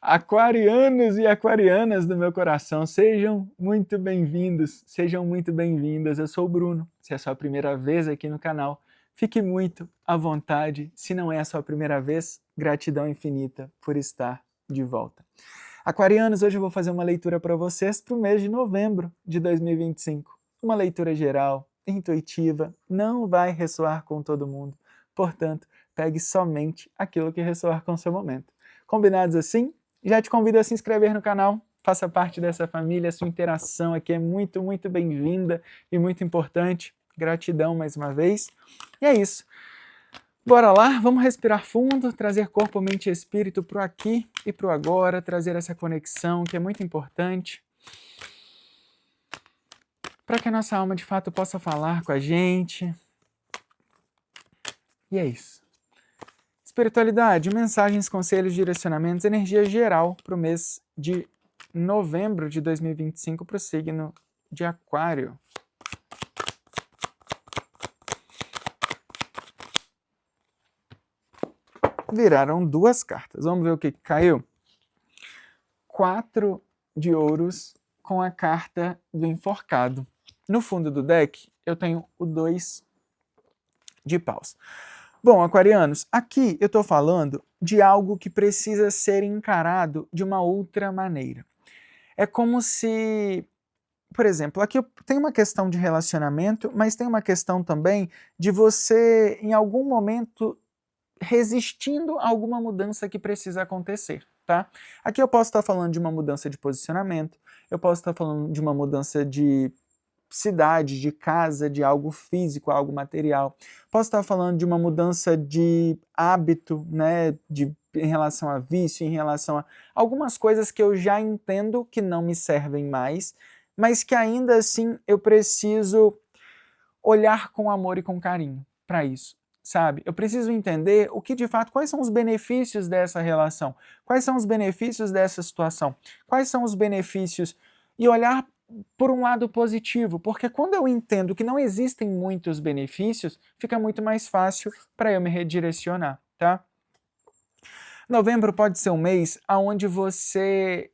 Aquarianos e aquarianas do meu coração, sejam muito bem-vindos, sejam muito bem-vindas. Eu sou o Bruno. Se é a sua primeira vez aqui no canal, fique muito à vontade. Se não é a sua primeira vez, gratidão infinita por estar de volta. Aquarianos, hoje eu vou fazer uma leitura para vocês para o mês de novembro de 2025. Uma leitura geral, intuitiva, não vai ressoar com todo mundo. Portanto, pegue somente aquilo que ressoar com o seu momento. Combinados assim? Já te convido a se inscrever no canal, faça parte dessa família, sua interação aqui é muito, muito bem-vinda e muito importante. Gratidão mais uma vez. E é isso. Bora lá, vamos respirar fundo, trazer corpo, mente e espírito para o aqui e para o agora, trazer essa conexão que é muito importante para que a nossa alma de fato possa falar com a gente. E é isso. Espiritualidade, mensagens, conselhos, direcionamentos, energia geral para o mês de novembro de 2025 para o signo de Aquário. Viraram duas cartas. Vamos ver o que caiu? 4 de ouros com a carta do enforcado. No fundo do deck, eu tenho o 2 de paus. Bom, aquarianos, aqui eu estou falando de algo que precisa ser encarado de uma outra maneira. É como se, por exemplo, aqui tem uma questão de relacionamento, mas tem uma questão também de você, em algum momento, resistindo a alguma mudança que precisa acontecer, tá? Aqui eu posso estar falando de uma mudança de posicionamento, eu posso estar falando de uma mudança de cidade, de casa, de algo físico, algo material. Posso estar falando de uma mudança de hábito, né, em relação a vício, em relação a algumas coisas que eu já entendo que não me servem mais, mas que ainda assim eu preciso olhar com amor e com carinho para isso, sabe? Eu preciso entender o que de fato, quais são os benefícios dessa relação, quais são os benefícios dessa situação, quais são os benefícios e olhar por um lado positivo, porque quando eu entendo que não existem muitos benefícios, fica muito mais fácil para eu me redirecionar, tá? Novembro pode ser um mês onde você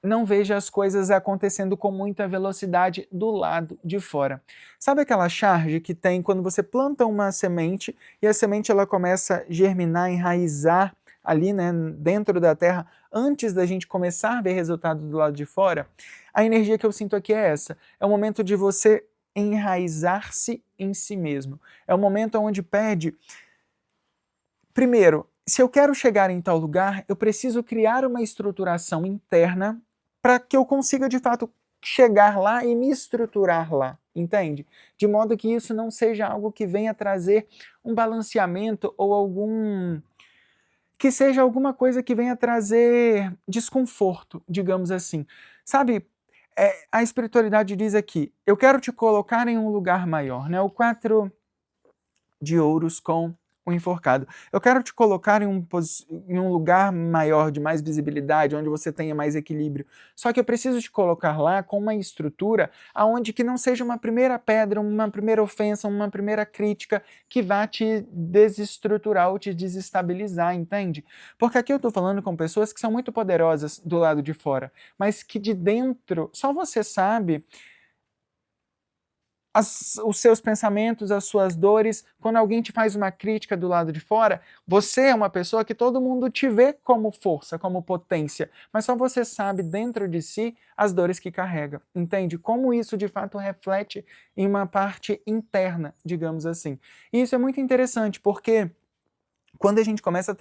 não veja as coisas acontecendo com muita velocidade do lado de fora. Sabe aquela charge que tem quando você planta uma semente e a semente ela começa a germinar, enraizar ali, né, dentro da terra, antes da gente começar a ver resultado do lado de fora? A energia que eu sinto aqui é essa. É o momento de você enraizar-se em si mesmo. É o momento onde pede... Primeiro, se eu quero chegar em tal lugar, eu preciso criar uma estruturação interna para que eu consiga, de fato, chegar lá e me estruturar lá, entende? De modo que isso não seja algo que venha trazer um balanceamento ou que seja alguma coisa que venha trazer desconforto, digamos assim. Sabe, a espiritualidade diz aqui, eu quero te colocar em um lugar maior, né? O 4 de ouros com o enforcado. Eu quero te colocar em um lugar maior, de mais visibilidade, onde você tenha mais equilíbrio. Só que eu preciso te colocar lá com uma estrutura aonde que não seja uma primeira pedra, uma primeira ofensa, uma primeira crítica que vá te desestruturar ou te desestabilizar, entende? Porque aqui eu estou falando com pessoas que são muito poderosas do lado de fora, mas que de dentro só você sabe os seus pensamentos, as suas dores. Quando alguém te faz uma crítica do lado de fora, você é uma pessoa que todo mundo te vê como força, como potência, mas só você sabe dentro de si as dores que carrega, entende? Como isso de fato reflete em uma parte interna, digamos assim. E isso é muito interessante, porque quando a gente começa a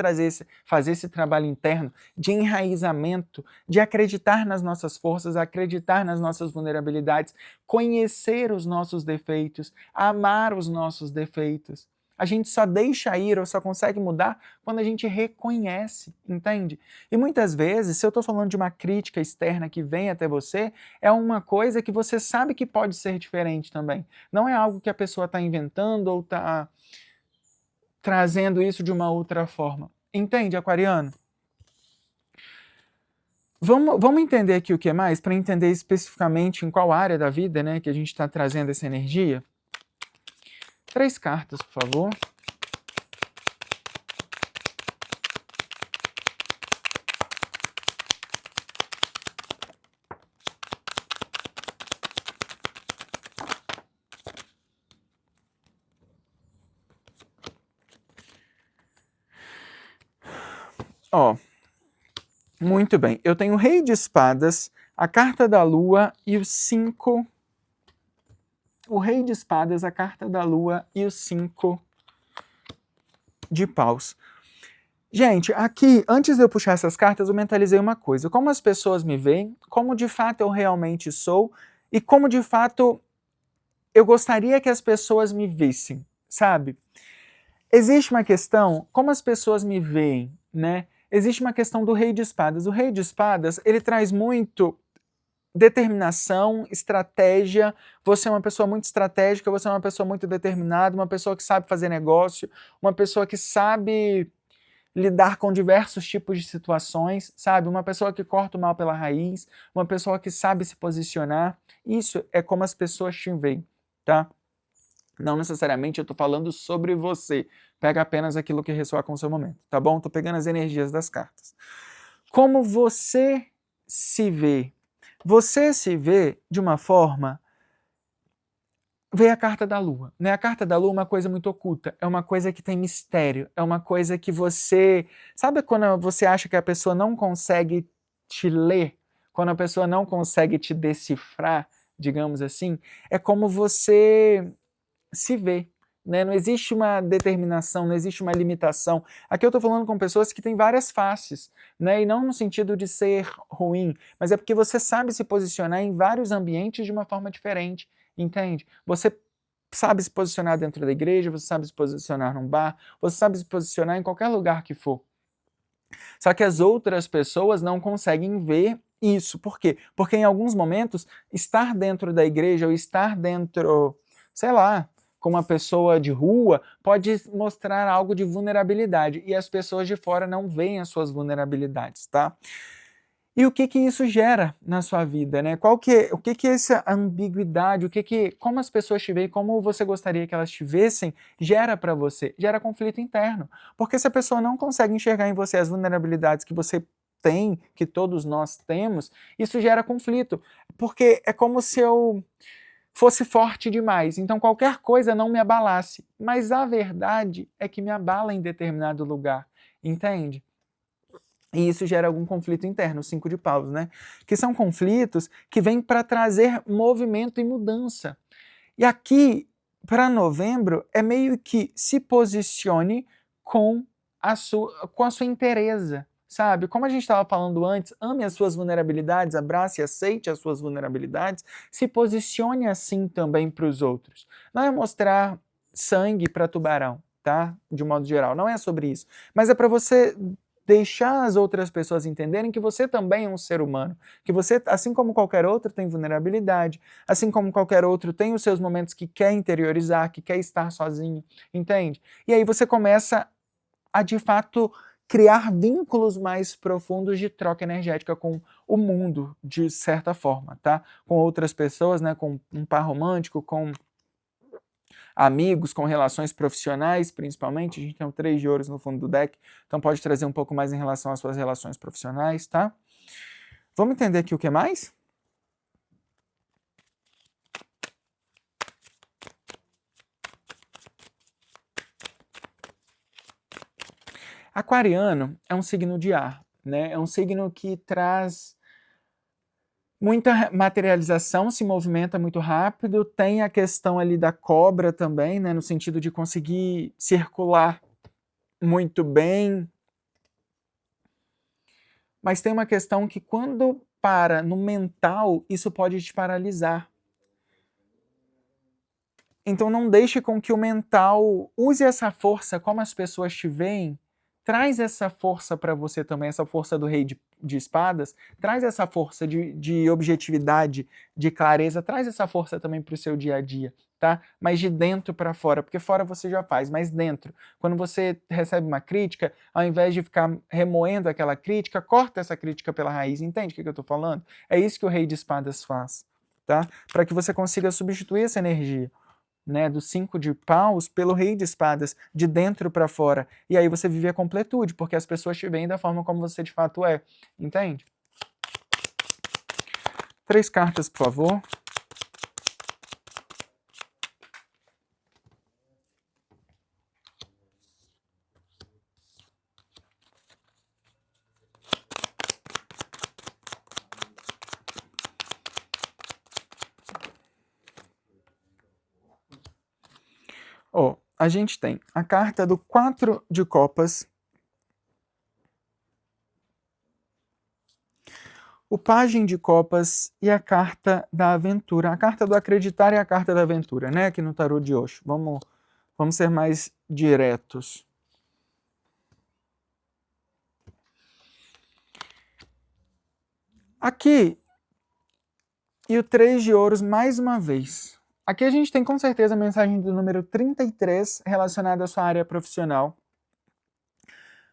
fazer esse trabalho interno de enraizamento, de acreditar nas nossas forças, acreditar nas nossas vulnerabilidades, conhecer os nossos defeitos, amar os nossos defeitos, a gente só deixa ir ou só consegue mudar quando a gente reconhece, entende? E muitas vezes, se eu estou falando de uma crítica externa que vem até você, é uma coisa que você sabe que pode ser diferente também. Não é algo que a pessoa está inventando ou está trazendo isso de uma outra forma. Entende, aquariano? Vamos entender aqui o que é mais, para entender especificamente em qual área da vida, né, que a gente está trazendo essa energia. 3 cartas, por favor. Ó, muito bem. Eu tenho o Rei de Espadas, a Carta da Lua e os 5... O Rei de Espadas, a Carta da Lua e os 5 de Paus. Gente, aqui, antes de eu puxar essas cartas, eu mentalizei uma coisa. Como as pessoas me veem, como de fato eu realmente sou e como de fato eu gostaria que as pessoas me vissem, sabe? Existe uma questão, como as pessoas me veem, né? Existe uma questão do Rei de Espadas. O Rei de Espadas, ele traz muito determinação, estratégia. Você é uma pessoa muito estratégica, você é uma pessoa muito determinada, uma pessoa que sabe fazer negócio, uma pessoa que sabe lidar com diversos tipos de situações, sabe? Uma pessoa que corta o mal pela raiz, uma pessoa que sabe se posicionar. Isso é como as pessoas te veem, tá? Não necessariamente eu estou falando sobre você. Pega apenas aquilo que ressoa com o seu momento, tá bom? Estou pegando as energias das cartas. Como você se vê? Você se vê de uma forma... Vê a carta da lua, né? A carta da lua é uma coisa muito oculta, é uma coisa que tem mistério, é uma coisa que você... Sabe quando você acha que a pessoa não consegue te ler? Quando a pessoa não consegue te decifrar, digamos assim? É como você se vê, né? Não existe uma determinação, não existe uma limitação. Aqui eu estou falando com pessoas que têm várias faces, né? E não no sentido de ser ruim, mas é porque você sabe se posicionar em vários ambientes de uma forma diferente, entende? Você sabe se posicionar dentro da igreja, você sabe se posicionar num bar, você sabe se posicionar em qualquer lugar que for. Só que as outras pessoas não conseguem ver isso. Por quê? Porque em alguns momentos, estar dentro da igreja ou estar dentro, sei lá, com uma pessoa de rua, pode mostrar algo de vulnerabilidade. E as pessoas de fora não veem as suas vulnerabilidades, tá? E o que que isso gera na sua vida, né? O que que essa ambiguidade, como as pessoas te veem, como você gostaria que elas te vissem, gera para você? Gera conflito interno. Porque se a pessoa não consegue enxergar em você as vulnerabilidades que você tem, que todos nós temos, isso gera conflito. Porque é como se eu fosse forte demais, então qualquer coisa não me abalasse. Mas a verdade é que me abala em determinado lugar, entende? E isso gera algum conflito interno, os 5 de paus, né? Que são conflitos que vêm para trazer movimento e mudança. E aqui, para novembro, é meio que se posicione com com a sua inteireza, sabe? Como a gente estava falando antes, ame as suas vulnerabilidades, abrace e aceite as suas vulnerabilidades, se posicione assim também para os outros. Não é mostrar sangue para tubarão, tá? De um modo geral, não é sobre isso. Mas é para você deixar as outras pessoas entenderem que você também é um ser humano, que você, assim como qualquer outro, tem vulnerabilidade, assim como qualquer outro tem os seus momentos que quer interiorizar, que quer estar sozinho, entende? E aí você começa a, de fato, criar vínculos mais profundos de troca energética com o mundo, de certa forma, tá? Com outras pessoas, né? Com um par romântico, com amigos, com relações profissionais, principalmente. A gente tem o 3 de ouros no fundo do deck, então pode trazer um pouco mais em relação às suas relações profissionais, tá? Vamos entender aqui o que mais? Aquariano é um signo de ar, né? É um signo que traz muita materialização, se movimenta muito rápido, tem a questão ali da cobra também, né? No sentido de conseguir circular muito bem. Mas tem uma questão que quando para no mental, isso pode te paralisar. Então não deixe com que o mental use essa força como as pessoas te veem. Traz essa força para você também, essa força do rei de espadas, traz essa força de objetividade, de clareza, traz essa força também para o seu dia a dia, tá? Mas de dentro para fora, porque fora você já faz, mas dentro. Quando você recebe uma crítica, ao invés de ficar remoendo aquela crítica, corta essa crítica pela raiz, entende o que eu estou falando? É isso que o rei de espadas faz, tá? Para que você consiga substituir essa energia, né, do 5 de paus pelo rei de espadas, de dentro para fora. E aí você vive a completude, porque as pessoas te veem da forma como você de fato é. Entende? 3 cartas, por favor. a gente tem a carta do 4 de copas, o pajem de copas e a carta da aventura. A carta do acreditar e a carta da aventura, né? Aqui no tarô de hoje. Vamos ser mais diretos. Aqui, e o 3 de ouros mais uma vez. Aqui a gente tem com certeza a mensagem do número 33 relacionada à sua área profissional.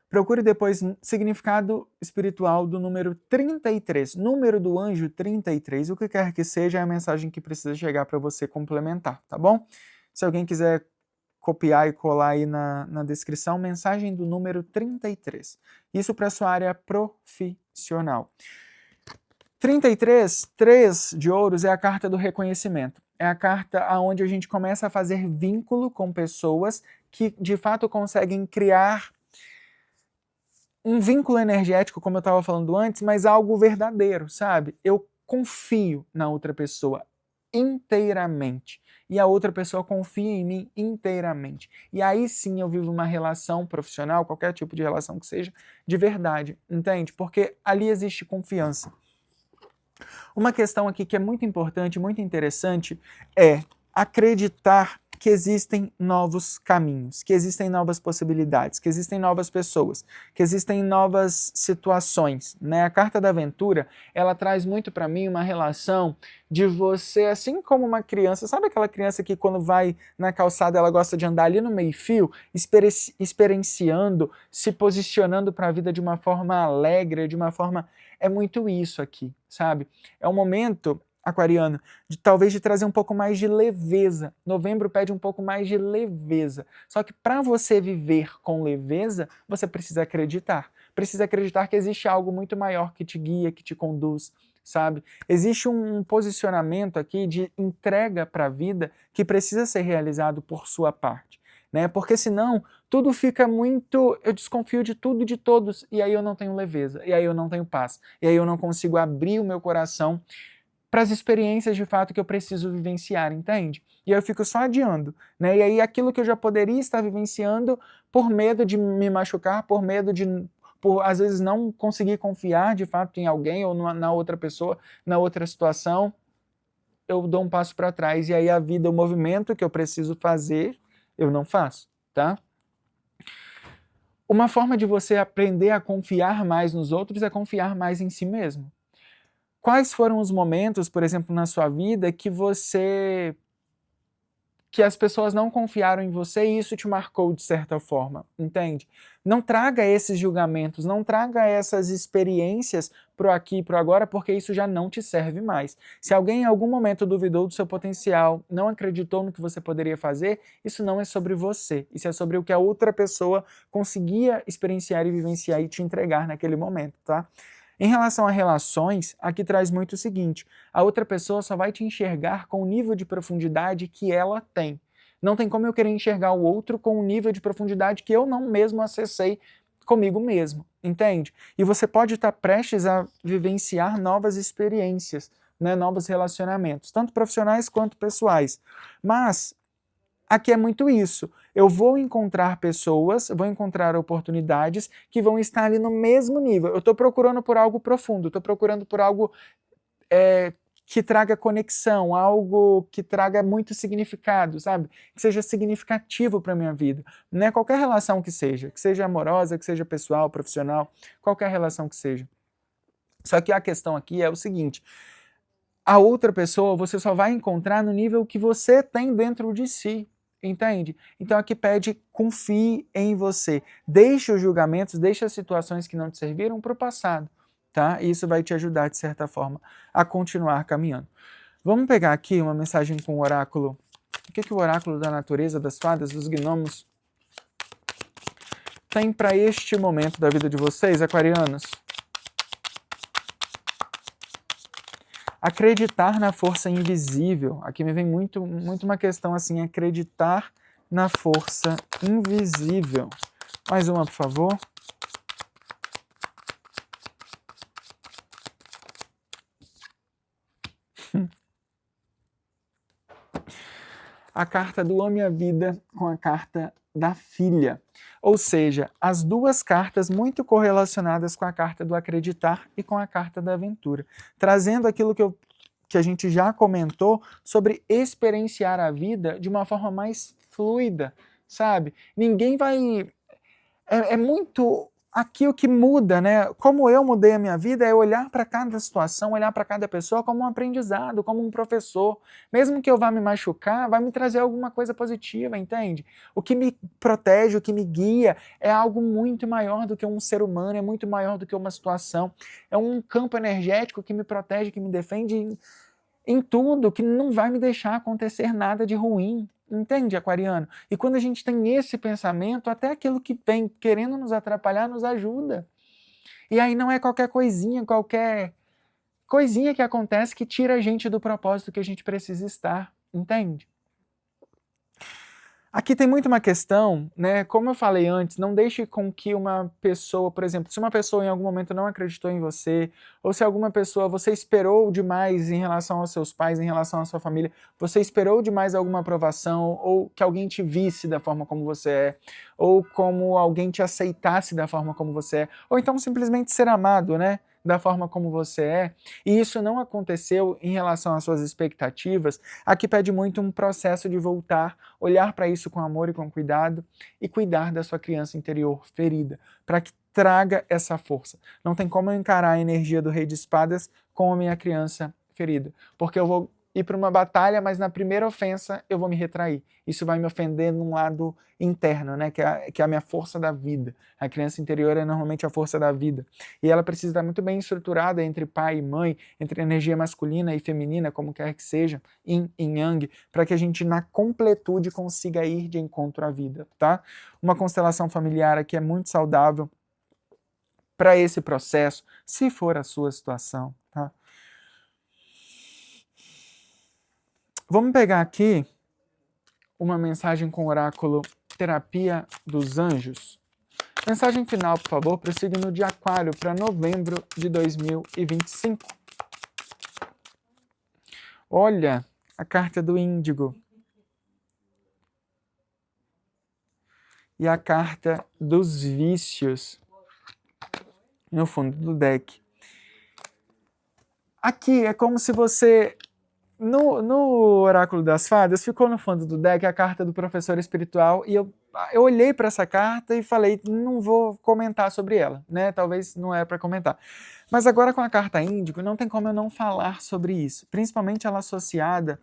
Procure depois significado espiritual do número 33, número do anjo 33, o que quer que seja, é a mensagem que precisa chegar para você complementar, tá bom? Se alguém quiser copiar e colar aí na descrição, mensagem do número 33. Isso para sua área profissional. 33, 3 de ouros, é a carta do reconhecimento. É a carta onde a gente começa a fazer vínculo com pessoas que de fato conseguem criar um vínculo energético, como eu estava falando antes, mas algo verdadeiro, sabe? Eu confio na outra pessoa inteiramente. E a outra pessoa confia em mim inteiramente. E aí sim eu vivo uma relação profissional, qualquer tipo de relação que seja, de verdade, entende? Porque ali existe confiança. Uma questão aqui que é muito importante, muito interessante, é acreditar que existem novos caminhos, que existem novas possibilidades, que existem novas pessoas, que existem novas situações, né? A carta da aventura, ela traz muito para mim uma relação de você, assim como uma criança, sabe aquela criança que quando vai na calçada ela gosta de andar ali no meio-fio, experienciando, se posicionando para a vida de uma forma alegre, de uma forma... É muito isso aqui, sabe? É um momento, aquariano, talvez de trazer um pouco mais de leveza. Novembro pede um pouco mais de leveza. Só que para você viver com leveza, você precisa acreditar. Precisa acreditar que existe algo muito maior que te guia, que te conduz, sabe? Existe um posicionamento aqui de entrega para a vida que precisa ser realizado por sua parte, né? Porque senão tudo fica muito... Eu desconfio de tudo e de todos, e aí eu não tenho leveza, e aí eu não tenho paz, e aí eu não consigo abrir o meu coração para as experiências de fato que eu preciso vivenciar, entende? E aí eu fico só adiando, né? E aí aquilo que eu já poderia estar vivenciando por medo de me machucar, por medo de, por às vezes não conseguir confiar de fato em alguém ou na outra pessoa, na outra situação, eu dou um passo para trás e aí a vida, o movimento que eu preciso fazer, eu não faço, tá? Uma forma de você aprender a confiar mais nos outros é confiar mais em si mesmo. Quais foram os momentos, por exemplo, na sua vida que as pessoas não confiaram em você e isso te marcou de certa forma, entende? Não traga esses julgamentos, não traga essas experiências pro aqui e pro agora, porque isso já não te serve mais. Se alguém em algum momento duvidou do seu potencial, não acreditou no que você poderia fazer, isso não é sobre você, isso é sobre o que a outra pessoa conseguia experienciar e vivenciar e te entregar naquele momento, tá? Em relação a relações, aqui traz muito o seguinte: a outra pessoa só vai te enxergar com o nível de profundidade que ela tem. Não tem como eu querer enxergar o outro com o nível de profundidade que eu não mesmo acessei comigo mesmo, entende? E você pode estar prestes a vivenciar novas experiências, né, novos relacionamentos, tanto profissionais quanto pessoais. Mas aqui é muito isso. Eu vou encontrar pessoas, vou encontrar oportunidades que vão estar ali no mesmo nível. Eu estou procurando por algo profundo, estou procurando por algo que traga conexão, algo que traga muito significado, sabe? Que seja significativo para a minha vida. Não é qualquer relação que seja amorosa, que seja pessoal, profissional, qualquer relação que seja. Só que a questão aqui é o seguinte: a outra pessoa você só vai encontrar no nível que você tem dentro de si. Entende? Então aqui pede, confie em você. Deixe os julgamentos, deixe as situações que não te serviram para o passado, tá? E isso vai te ajudar, de certa forma, a continuar caminhando. Vamos pegar aqui uma mensagem com o oráculo. O que o oráculo da natureza, das fadas, dos gnomos tem para este momento da vida de vocês, aquarianos? Acreditar na força invisível. Aqui me vem muito uma questão assim, acreditar na força invisível. Mais uma, por favor. a carta do Ame a Vida com a carta da Filha. Ou seja, as duas cartas muito correlacionadas com a carta do Acreditar e com a carta da Aventura, trazendo aquilo que a gente já comentou sobre experienciar a vida de uma forma mais fluida, sabe? Ninguém vai... É muito... Aqui o que muda, né? Como eu mudei a minha vida é olhar para cada situação, olhar para cada pessoa como um aprendizado, como um professor. Mesmo que eu vá me machucar, vai me trazer alguma coisa positiva, entende? O que me protege, o que me guia é algo muito maior do que um ser humano, é muito maior do que uma situação. É um campo energético que me protege, que me defende em tudo, que não vai me deixar acontecer nada de ruim. Entende, aquariano? E quando a gente tem esse pensamento, até aquilo que vem querendo nos atrapalhar nos ajuda. E aí não é qualquer coisinha que acontece que tira a gente do propósito que a gente precisa estar. Entende? Aqui tem muito uma questão, né? Como eu falei antes, não deixe com que uma pessoa, por exemplo, se uma pessoa em algum momento não acreditou em você, ou se alguma pessoa, você esperou demais em relação aos seus pais, em relação à sua família, você esperou demais alguma aprovação, ou que alguém te visse da forma como você é, ou como alguém te aceitasse da forma como você é, ou então simplesmente ser amado, né? Da forma como você é, e isso não aconteceu em relação às suas expectativas, aqui pede muito um processo de voltar, olhar para isso com amor e com cuidado, e cuidar da sua criança interior ferida, para que traga essa força. Não tem como eu encarar a energia do Rei de Espadas com a minha criança ferida, porque eu vou ir para uma batalha, mas na primeira ofensa eu vou me retrair. Isso vai me ofender num lado interno, né, que é a minha força da vida. A criança interior é normalmente a força da vida. E ela precisa estar muito bem estruturada entre pai e mãe, entre energia masculina e feminina, como quer que seja, yin e yang, para que a gente na completude consiga ir de encontro à vida, tá? Uma constelação familiar aqui é muito saudável para esse processo, se for a sua situação, tá? Vamos pegar aqui uma mensagem com o oráculo Terapia dos Anjos. Mensagem final, por favor, para o signo de Aquário, para novembro de 2025. Olha, a carta do Índigo. E a carta dos Vícios no fundo do deck. Aqui é como se você... No Oráculo das Fadas, ficou no fundo do deck a carta do professor espiritual e eu olhei para essa carta e falei, não vou comentar sobre ela, né? Talvez não é para comentar. Mas agora com a carta Índigo, não tem como eu não falar sobre isso, principalmente ela associada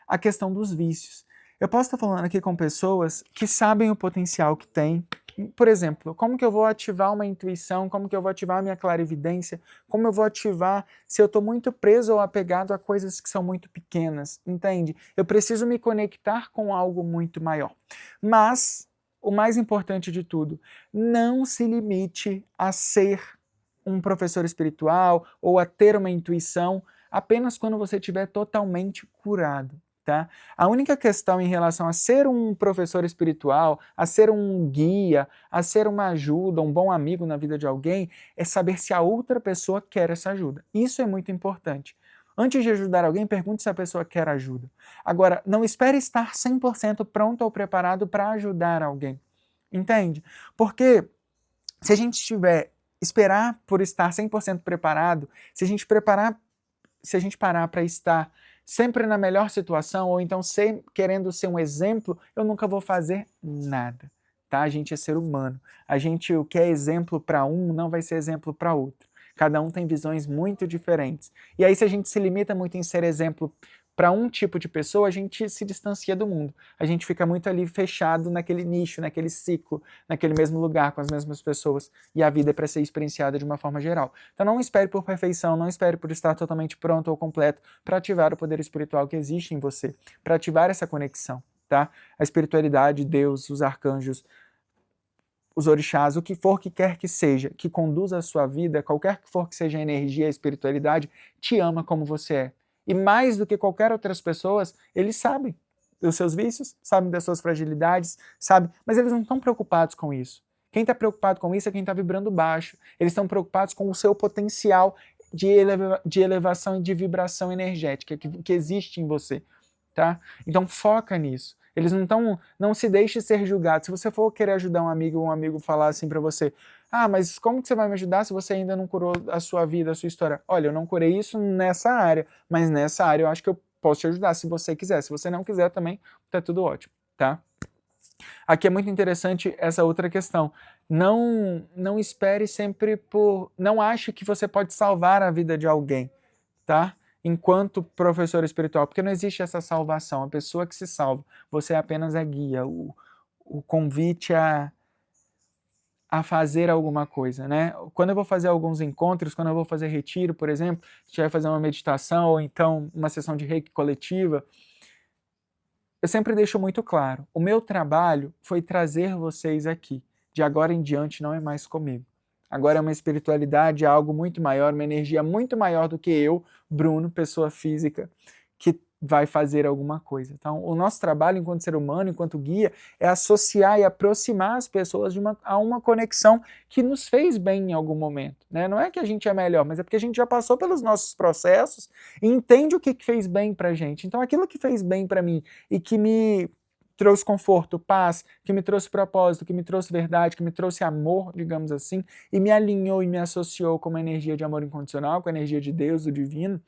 à questão dos vícios. Eu posso estar falando aqui com pessoas que sabem o potencial que têm. Por exemplo, como que eu vou ativar uma intuição, como que eu vou ativar a minha clarividência, como eu vou ativar se eu estou muito preso ou apegado a coisas que são muito pequenas, entende? Eu preciso me conectar com algo muito maior. Mas, o mais importante de tudo, não se limite a ser um professor espiritual ou a ter uma intuição apenas quando você estiver totalmente curado. Tá? A única questão em relação a ser um professor espiritual, a ser um guia, a ser uma ajuda, um bom amigo na vida de alguém, é saber se a outra pessoa quer essa ajuda. Isso é muito importante. Antes de ajudar alguém, pergunte se a pessoa quer ajuda. Agora, não espere estar 100% pronto ou preparado para ajudar alguém. Entende? Porque se a gente esperar por estar 100% preparado, se a gente parar para estar sempre na melhor situação, ou então querendo ser um exemplo, eu nunca vou fazer nada, tá? A gente é ser humano. O que é exemplo para um, não vai ser exemplo para outro. Cada um tem visões muito diferentes. E aí, se a gente se limita muito em ser exemplo para um tipo de pessoa, a gente se distancia do mundo. A gente fica muito ali fechado naquele nicho, naquele ciclo, naquele mesmo lugar, com as mesmas pessoas. E a vida é para ser experienciada de uma forma geral. Então não espere por perfeição, não espere por estar totalmente pronto ou completo para ativar o poder espiritual que existe em você, para ativar essa conexão, tá? A espiritualidade, Deus, os arcanjos, os orixás, o que for que quer que seja, que conduza a sua vida, qualquer que for que seja a energia, a espiritualidade, te ama como você é. E mais do que qualquer outras pessoas, eles sabem dos seus vícios, sabem das suas fragilidades, sabem, mas eles não estão preocupados com isso. Quem está preocupado com isso é quem está vibrando baixo. Eles estão preocupados com o seu potencial de elevação e de vibração energética que existe em você. Tá? Então foca nisso. Eles não se deixe ser julgado. Se você for querer ajudar um amigo falar assim para você, mas como que você vai me ajudar se você ainda não curou a sua vida, a sua história? Olha, eu não curei isso nessa área, mas nessa área eu acho que eu posso te ajudar se você quiser. Se você não quiser também, tá tudo ótimo, tá? Aqui é muito interessante essa outra questão. Não espere sempre por... Não ache que você pode salvar a vida de alguém, tá? Enquanto professor espiritual, porque não existe essa salvação, a pessoa que se salva, você apenas é guia, o convite a fazer alguma coisa, né? Quando eu vou fazer alguns encontros, quando eu vou fazer retiro, por exemplo, a gente vai fazer uma meditação ou então uma sessão de reiki coletiva, eu sempre deixo muito claro, o meu trabalho foi trazer vocês aqui, de agora em diante não é mais comigo. Agora é uma espiritualidade, é algo muito maior, uma energia muito maior do que eu, Bruno, pessoa física, que vai fazer alguma coisa. Então, o nosso trabalho enquanto ser humano, enquanto guia, é associar e aproximar as pessoas a uma conexão que nos fez bem em algum momento, né? Não é que a gente é melhor, mas é porque a gente já passou pelos nossos processos e entende o que fez bem pra gente. Então, aquilo que fez bem pra mim e que me trouxe conforto, paz, que me trouxe propósito, que me trouxe verdade, que me trouxe amor, digamos assim, e me alinhou e me associou com uma energia de amor incondicional, com a energia de Deus, do divino,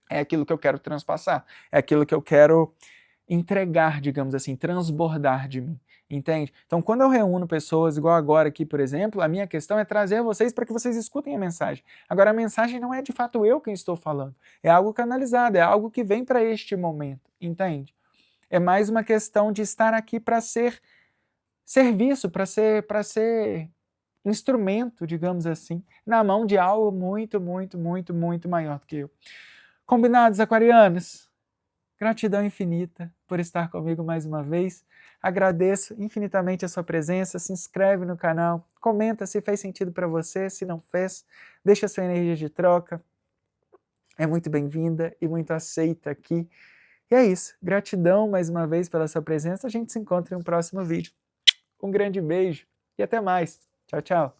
é aquilo que eu quero transpassar, é aquilo que eu quero entregar, digamos assim, transbordar de mim, entende? Então, quando eu reúno pessoas, igual agora aqui, por exemplo, a minha questão é trazer vocês para que vocês escutem a mensagem. Agora, a mensagem não é de fato eu quem estou falando, é algo canalizado, é algo que vem para este momento, entende? É mais uma questão de estar aqui para ser serviço, para ser instrumento, digamos assim, na mão de algo muito, muito, muito, muito maior do que eu. Combinados, aquarianos? Gratidão infinita por estar comigo mais uma vez. Agradeço infinitamente a sua presença. Se inscreve no canal, comenta se fez sentido para você, se não fez, deixa sua energia de troca. É muito bem-vinda e muito aceita aqui. E é isso. Gratidão mais uma vez pela sua presença. A gente se encontra em um próximo vídeo. Um grande beijo e até mais. Tchau, tchau.